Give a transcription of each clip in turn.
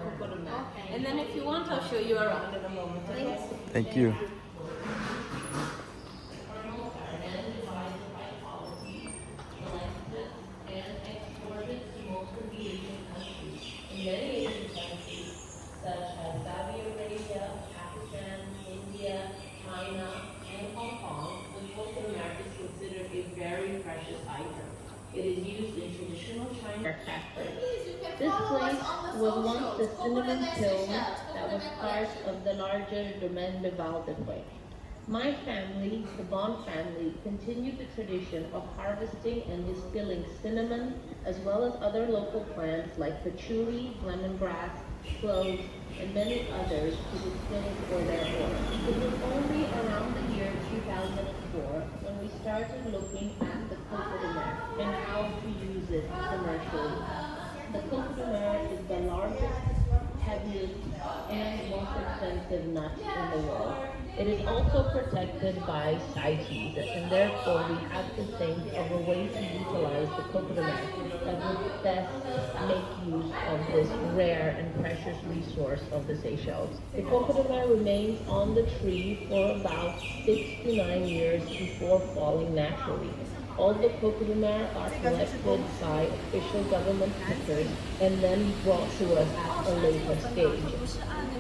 Coco de Mer. And then if you want, I'll show you around in a moment. Okay? Thank you. Many Asian countries, such as Saudi Arabia, Pakistan, India, China, and Hong Kong, the Coco de Mer is considered a very precious item. It is used in traditional Chinese factories. This place was once the cinnamon kiln that was part of the larger Domaine de Valdequay. My family, the Bond family, continued the tradition of harvesting and distilling cinnamon, as well as other local plants like patchouli, lemongrass, cloves, and many others to distill for their oil. It was only around the year 2004 when we started looking at the Coco de Mer and how to use it commercially. The Coco de Mer is the largest, heaviest, and most expensive nut in the world. It is also protected by CITES, and therefore we have to think of a way to utilize the Coco de Mer that would best make use of this rare and precious resource of the Seychelles. The Coco de Mer remains on the tree for about 6 to 9 years before falling naturally. All the Coco de Mer are collected by official government pickers and then brought to us at a later stage.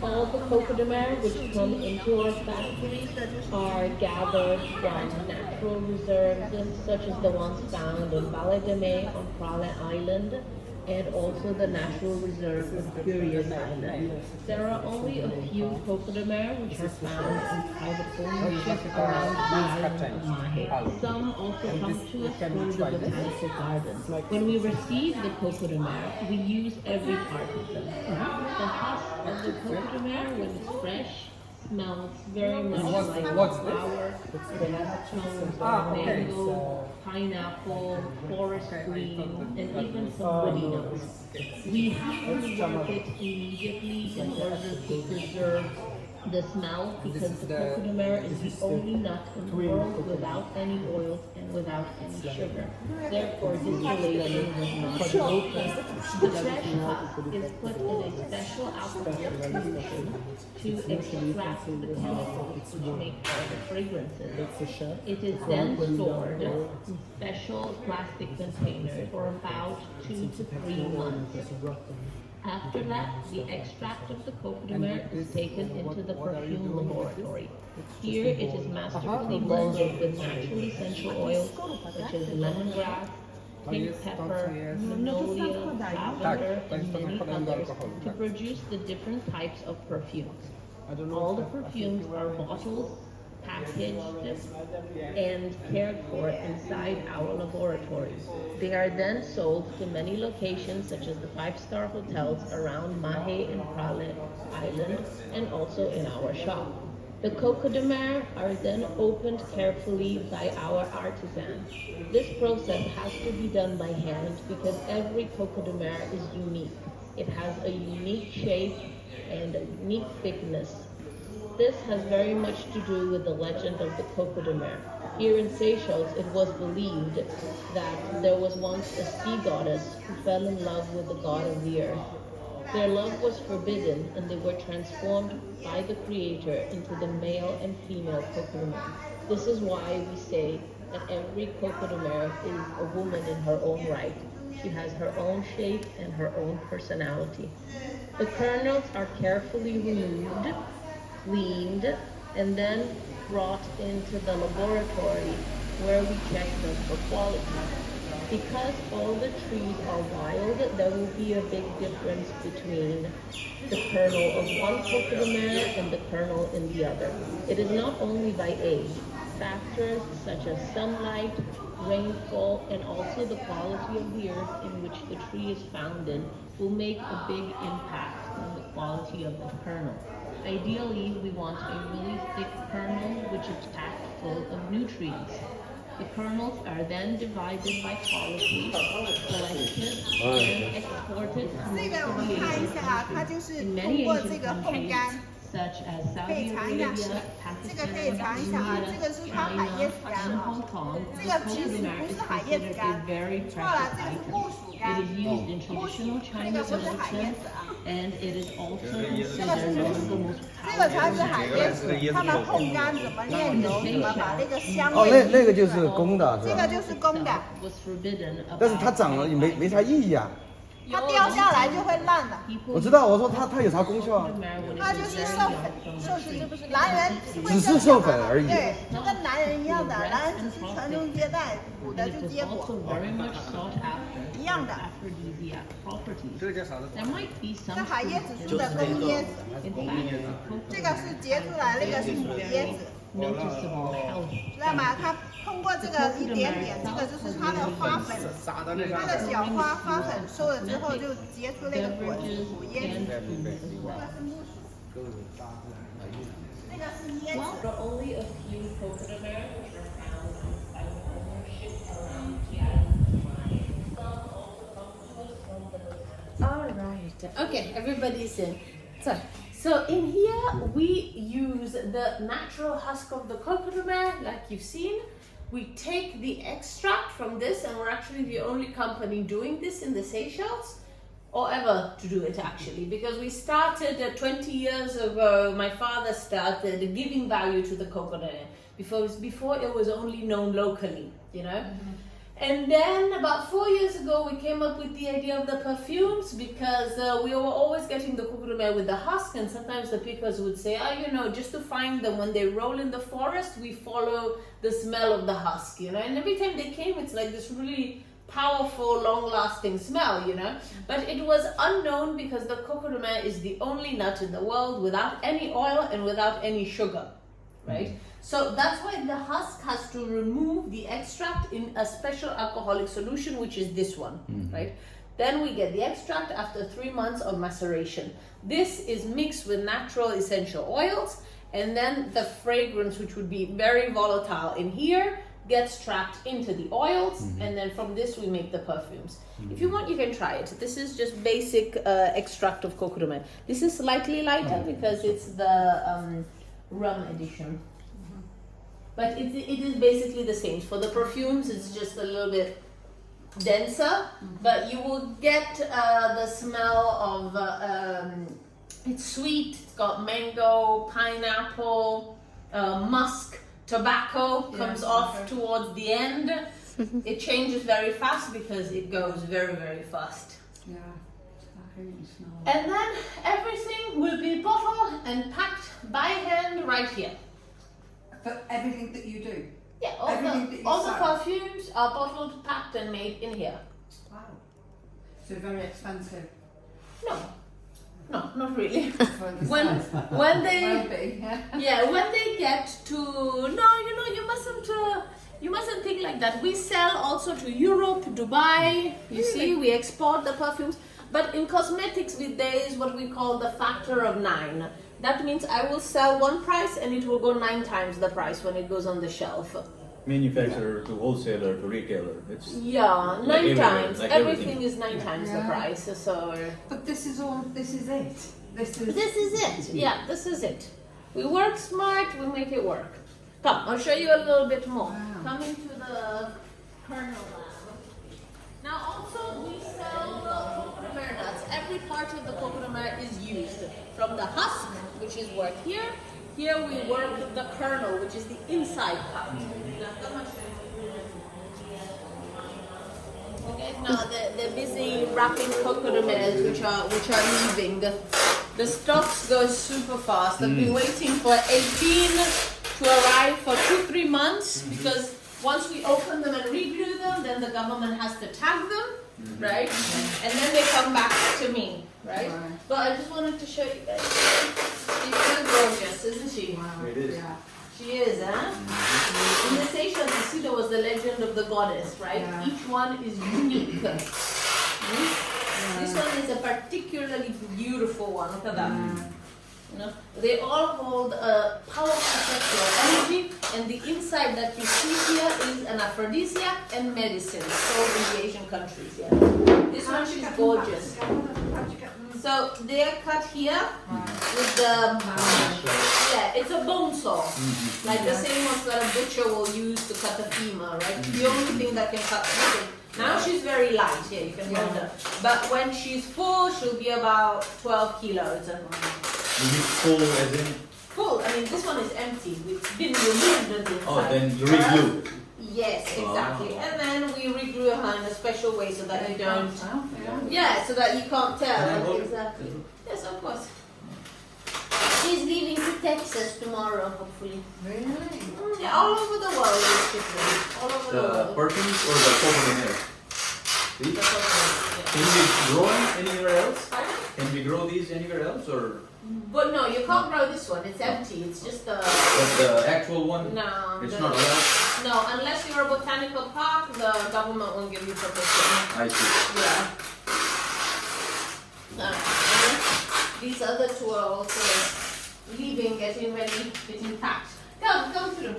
All the Coco de Mer which come into our factories are gathered from natural reserves such as the ones found in Vallée de Mai on Praslin Island, and also the natural reserve of Curious Island. There are only a few Coco de Mer which are found in private ownership around the island of Mahe. Some also come to us from the botanical gardens. When we receive the Coco de Mer, we use every part of them. The husk of the Coco de Mer, when it's fresh, smells very much like flower, tones of mango, pineapple, forest green, and even some woody notes. We have to work it immediately in order to preserve the smell, because the Coco de Mer is the only nut in the world without any oils and without any sugar. Therefore, distillation was not open. The fresh husk is put in a special alcohol solution to extract the chemicals which make all the fragrances. It is then stored in special plastic containers for about 2 to 3 months. After that, the extract of the Coco de Mer is taken into the perfume laboratory. Here it is masterfully blended with natural essential oils such as lemongrass, pink pepper, magnolia, lavender, and many others to produce the different types of perfumes. All the perfumes are bottled, packaged, and cared for inside our laboratories. They are then sold to many locations such as the 5-star hotels around Mahe and Praslin Island, and also in our shop. The Coco de Mer are then opened carefully by our artisans. This process has to be done by hand because every Coco de Mer is unique. It has a unique shape and a unique thickness. This has very much to do with the legend of the Coco de Mer. Here in Seychelles, it was believed that there was once a sea goddess who fell in love with the god of the earth. Their love was forbidden, and they were transformed by the Creator into the male and female Coco de Mer. This is why we say that every Coco de Mer is a woman in her own right. She has her own shape and her own personality. The kernels are carefully removed, cleaned, and then brought into the laboratory where we check them for quality. Because all the trees are wild, there will be a big difference between the kernel of one Coco de Mer and the kernel in the other. It is not only by age. Factors such as sunlight, rainfall, and also the quality of the earth in which the tree is found in will make a big impact on the quality of the kernel. Ideally, we want a really thick kernel which is packed full of nutrients. The kernels are then divided by quality, collected, and exported to most of the Asian countries. In many Asian countries, such as Saudi Arabia, Pakistan, India, China, and Hong Kong, the Coco de Mer is considered a very precious item. It is used in traditional Chinese medicine and it is also considered one of the most 这个才是海椰子，他们烘干怎么炼油，怎么把那个香哦，味。那个就是公的，是吧？这个就是公的， was forbidden 但是它长了也没啥意义啊。它掉下来就会烂的。我知道，我说它有啥功效啊？它就是授粉，授是这不是男人只是授粉而已。对，就跟男人一样的，男人只是传宗接代，母的就结果，一样的。这个叫啥的？这海椰子树的公椰子，这个是结出来，那个是母椰子。 知道吗？它通过这个一点点，这个就是它的花粉，它的小花粉收了之后就结出那个果子，母椰子。这个是木薯，这个是椰子。 There are only a few Coco de Mer which are found outside of ownership around the island of Some also come to us from the botanical. All right. Okay, everybody's in. So in here we use the natural husk of the Coco de Mer, like you've seen. We take the extract from this, and we're actually the only company doing this in the Seychelles, or ever to do it actually, because we started 20 years ago. My father started giving value to the Coco de Mer before it was only known locally, you know. And then about 4 years ago, we came up with the idea of the perfumes because we were always getting the Coco de Mer with the husk, and sometimes the pickers would say, oh, you know, just to find them when they roll in the forest, we follow the smell of the husk, you know. And every time they came, it's like this really powerful, long-lasting smell, you know. But it was unknown because the Coco de Mer is the only nut in the world without any oil and without any sugar, right? So that's why the husk has to remove the extract in a special alcoholic solution, which is this one, right? Then we get the extract after 3 months of maceration. This is mixed with natural essential oils, and then the fragrance, which would be very volatile in here, gets trapped into the oils, and then from this we make the perfumes. If you want, you can try it. This is just basic extract of Coco de Mer. This is slightly lighter because it's the rum edition. But it is basically the same. For the perfumes, it's just a little bit denser, but you will get the smell of, it's sweet, it's got mango, pineapple, musk, tobacco comes off towards the end. It changes very fast because it goes very, very fast. Yeah. And then everything will be bottled and packed by hand right here. For everything that you do? Yeah, all the perfumes are bottled, packed and made in here. Wow. So very expensive. No, not really. For the when size. when they Will be, yeah, when they get to you mustn't think like that. We sell also to Europe, Dubai. You see, we export the perfumes. But in cosmetics, there is what we call the factor of 9. That means I will sell one price and it will go 9 times the price when it goes on the shelf. Manufacturer to wholesaler to retailer. It's Yeah, like 9 everywhere, times. like Everything everything. is 9 times the Yeah. price. So But this is it. This is this is it. Yeah, this is it. We work smart, we make it work. Come, I'll show you a little bit more. Wow. Coming to the kernel lab. Now also we sell the Coco de Mer nuts. Every part of the Coco de Mer is used. From the husk, which is worked here. Here we work the kernel, which is the inside part. Okay, now they're busy wrapping Coco de Mers, which are leaving. The stocks go super fast. I've been waiting for 18 to arrive for 2-3 months because once we open them and reglue them, then the government has to tag them, right? And then they come back to me, right? But I just wanted to show you guys. She's so gorgeous, isn't she? wow. It is. Yeah. She is, huh? In the Seychelles, you see there was the legend of the goddess, right? Yeah. Each one is unique. This one is a particularly beautiful one. Look at that. You know, they all hold a powerful sexual energy, and the inside that you see here is an aphrodisiac and medicine sold in the Asian countries. Yeah. This one is gorgeous. How'd you get them? So they are cut here with the it's a bone saw, like the same ones that a butcher will use to cut a femur, right? The only thing that can cut Now she's very light, yeah, you can hold her. But when she's full, she'll be about 12 kilos. You mean full as in? Full, I mean, this one is empty. It's been removed on the inside. Oh, then you reglue. Yes, exactly. Oh. And then we reglue her in a special way so that you don't. Yeah, so that you can't tell. Can I hold it? Exactly. Yes, of course. She's leaving to Texas tomorrow, hopefully. Really? Yeah, all over the world. It's different. All over the The world. perfumes or the Coco de Mer? These? Can we grow them anywhere else? Pardon? Can we grow these anywhere else or? But no, you can't grow this one. It's empty. It's just a. But the actual one? No. It's not allowed? No, unless you're a botanical park, the government won't give you permission. I see. Yeah. And these other two are also leaving, getting ready, getting packed. Come through.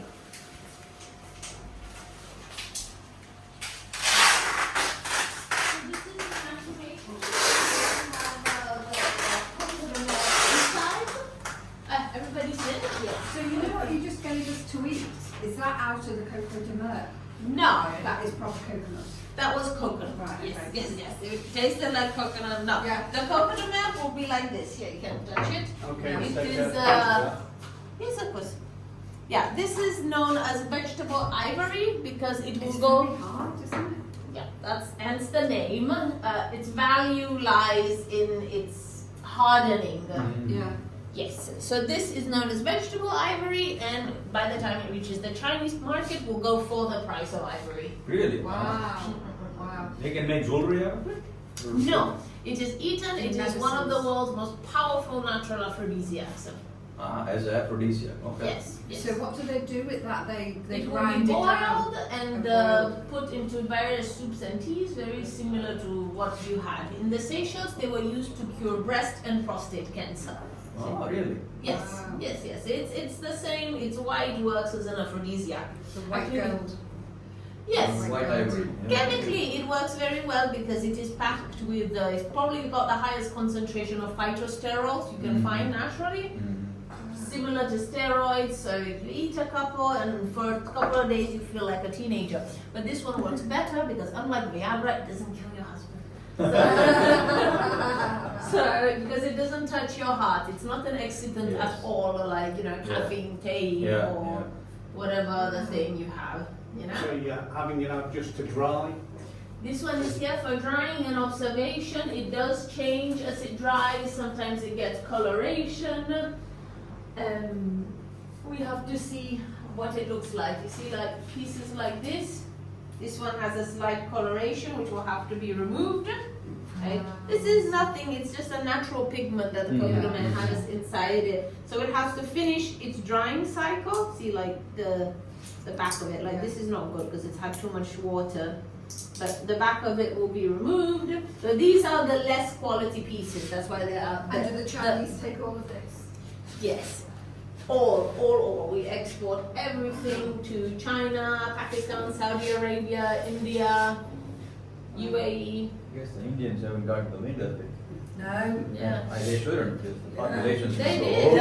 Everybody's in? Yes. So you know what you just gave us to eat? Is that out of the Coco de Mer? No, That is proper coconut. that was coconut. Right, Yes, okay. yes. It tasted like coconut. No, Yeah. the Coco de Mer will be like this. Here, you can touch it. Okay, It so is, yeah. yes, of course. Yeah, this is known as vegetable ivory because it will It's go. very hard, isn't it? Yeah, that's hence the name. Its value lies in its hardening. Yeah. Yes, so this is known as vegetable ivory, and by the time it reaches the Chinese market, will go for the price of ivory. Really? Wow. Wow. They can make jewelry out of it? Or- No, it is eaten. It is one of the Medicines. world's most powerful natural aphrodisiacs. As an aphrodisiac, okay. Yes, yes. So what do they do with that? They It will grind be it down. boiled and And put into various soups and teas, very similar to what you had. In the Seychelles, they were used to cure breast and prostate cancer. Oh, really? Yes, Wow. yes. It's the same. It's why it works as an aphrodisiac. The white Actually, gold. Yes. White ivory. Yeah. Chemically, it works very well because it is packed with. It's probably got the highest concentration of phytosterols you can find naturally. Mhm. Similar to steroids, so if you eat a couple and for a couple of days you feel like a teenager. But this one works better because unlike Viagra, it doesn't kill your husband. So, because it doesn't touch your heart, it's not an accident Yes. at all, like, you know, caffeine, tea, Yeah, or yeah. whatever other thing you have, you know. So you're having it out just to dry? This one is here for drying and observation. It does change as it dries. Sometimes it gets coloration. We have to see what it looks like. You see, like pieces like this. This one has a slight coloration, which will have to be removed. Right? This is nothing. It's just a natural pigment that the Coco de Mer has inside it. So it has to finish its drying cycle. See, like the back of it. Like this is not good because it's had too much water. But the back of it will be removed. So these are the less quality pieces. That's why they are. And do the Chinese take all of this? Yes. All. We export everything to China, Pakistan, Saudi Arabia, India, UAE. I guess the Indians haven't gotten the wind of it. No. Yeah. They shouldn't because the population's They so did. old.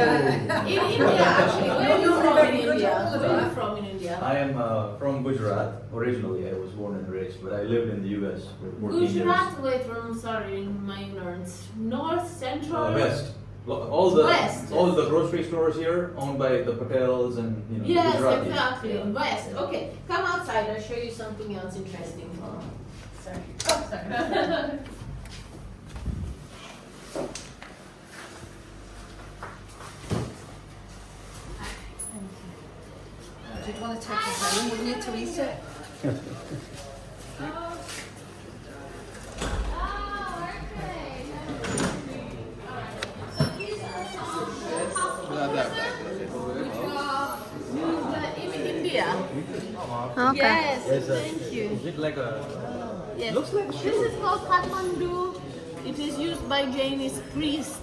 In India, actually. Where are you from in India? All of Where are you that. from in India? I am from Gujarat. Originally, I was born and raised, but I lived in the US for 14 years. Gujarat, wait, from, sorry, my ignorance. North, central? West. All West. the grocery stores here owned by the Patels and Yes, Gujaratis. exactly. West. Okay, come outside. I'll show you something else interesting. Sorry. Oh, sorry. You'd want to take it home, wouldn't you, to eat it? In India. Okay. Yes, Yes, thank you. Is it like a? Yes. Looks like This is called Kathmandu. It is used by Jainist priests.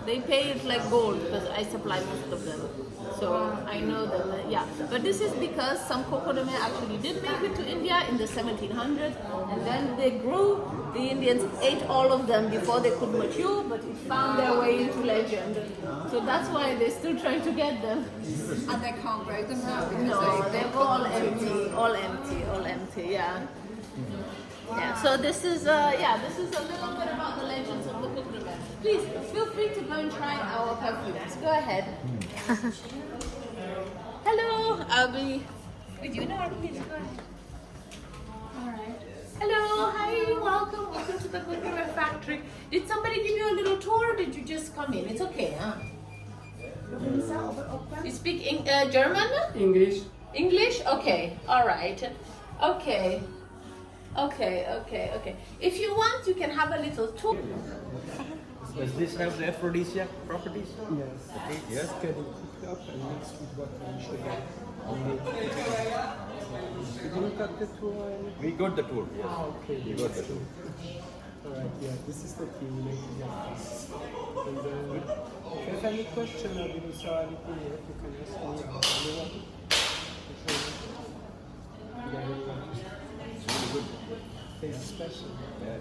They pay it like gold because I supply most of them. So I know them, yeah. But this is because some Coco de Mer actually did make it to India in the 1700s, and then they grew. The Indians ate all of them before they could mature, but it found their way into legend. So that's why they're still trying to get them. And they can't grow them now because No, they they're all empty, yeah. Yeah, so this is this is a little bit about the legends of the Coco de Mer. Please feel free to go and try our perfumes. Go ahead. Hello, I'll be with you now. Please go ahead. All right. Hello, hi, welcome to the Coco de Mer factory. Did somebody give you a little tour? Or did you just come in? It's okay, huh? You speak German? English. English? Okay, all right. Okay. If you want, you can have a little tour. Does this have the aphrodisiac properties? Yes. Okay, yes. It's getting cooked up and mixed with butter and sugar. Did you look at the tour? We got the tour. Yes. Okay. We got the tour. Alright, yeah, this is the key we make to get this. And if you have any question or you saw anything yet, you can ask me or anyone. Yeah, really want to. It's really good. Tastes special. Yeah.